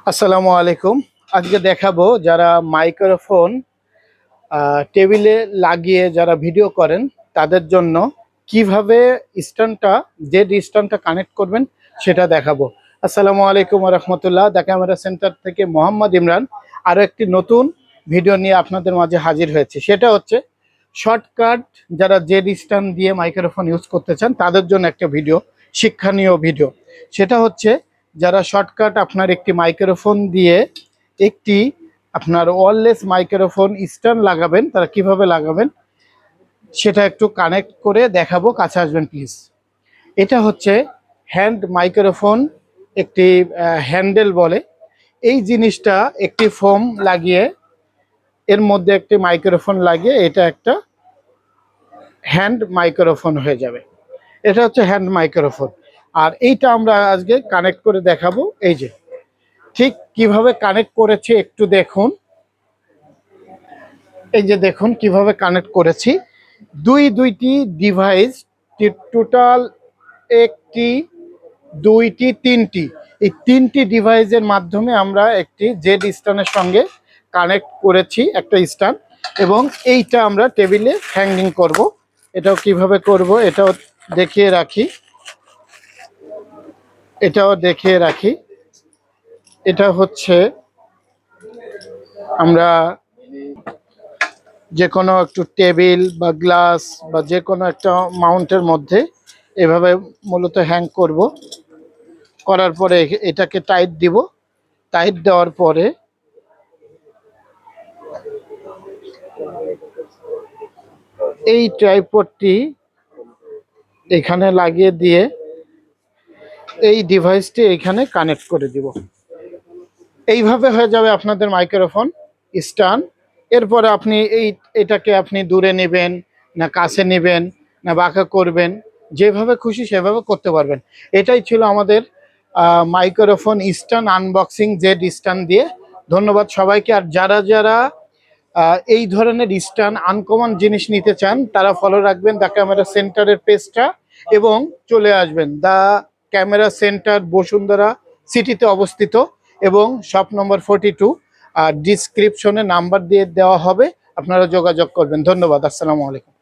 আসসালামু আলাইকুম। আজকে দেখাবো যারা মাইক্রোফোন টেবিলে লাগিয়ে যারা ভিডিও করেন তাদের জন্য কিভাবে স্ট্যান্ডটা কানেক্ট করবেন সেটা দেখাবো। আসসালামু আলাইকুম ওয়া রাহমাতুল্লাহ। দা ক্যামেরা সেন্টার থেকে মোহাম্মদ ইমরান আরও একটি নতুন ভিডিও নিয়ে আপনাদের মাঝে হাজির হয়েছে। সেটা হচ্ছে শর্টকাট, যারা জেড স্ট্যান্ড দিয়ে মাইক্রোফোন ইউজ করতে চান তাদের জন্য একটা ভিডিও, শিক্ষণীয় ভিডিও। সেটা হচ্ছে যারা শর্টকাট আপনার একটি মাইক্রোফোন দিয়ে একটি আপনার ওয়্যারলেস মাইক্রোফোন স্ট্যান্ড লাগাবেন, তারা কিভাবে লাগাবেন সেটা একটু কানেক্ট করে দেখাবো। কাছে আসবেন প্লিজ। এটা হচ্ছে হ্যান্ড মাইক্রোফোন, একটি হ্যান্ডেল বলে। এই জিনিসটা একটি ফোম লাগিয়ে এর মধ্যে একটি মাইক্রোফোন লাগিয়ে এটা একটা হ্যান্ড মাইক্রোফোন হয়ে যাবে। এটা হচ্ছে হ্যান্ড মাইক্রোফোন। আর এইটা আমরা আজকে কানেক্ট করে দেখাবো। এই যে ঠিক কিভাবে কানেক্ট করেছি একটু দেখুন। এই যে দেখুন কিভাবে কানেক্ট করেছি। দুইটি ডিভাইস, টোটাল একটি, দুইটি, তিনটি, এই তিনটি ডিভাইসের মাধ্যমে আমরা একটি জেড স্ট্যান্ডের সঙ্গে কানেক্ট করেছি একটা স্ট্যান্ড, এবং এইটা আমরা টেবিলে হ্যাঙ্গিং করব। এটাও কিভাবে করব এটাও দেখিয়ে রাখি। এটা হচ্ছে আমরা যে কোনো একটু টেবিল বা গ্লাস বা যে কোনো একটা মাউন্টের মধ্যে এভাবে মূলত হ্যাং করব। করার পরে এটাকে টাইট দিব। টাইট দেওয়ার পরে এই ট্রাইপডটি এখানে লাগিয়ে দিয়ে এই ডিভাইসটি এখানে কানেক্ট করে দিব। এইভাবে হয়ে যাবে আপনাদের মাইক্রোফোন স্ট্যান্ড। এরপরে আপনি এটাকে আপনি দূরে নেবেন, না কাছে নেবেন, না বাঁকা করবেন, যেভাবে খুশি সেভাবে করতে পারবেন। এটাই ছিল আমাদের microphone stand unboxing Z stand দিয়ে। ধন্যবাদ সবাইকে। আর যারা যারা এই ধরনের স্ট্যান্ড আনকমন জিনিস নিতে চান তারা ফলো রাখবেন দ্য ক্যামেরা সেন্টারের পেজটা এবং চলে আসবেন। দ্য ক্যামেরা সেন্টার বসুন্ধরা সিটিতে অবস্থিত এবং শপ নম্বর 42। আর ডিসক্রিপশনে নাম্বার দিয়ে দেওয়া হবে, আপনারা যোগাযোগ করবেন। ধন্যবাদ। আসসালামু আলাইকুম।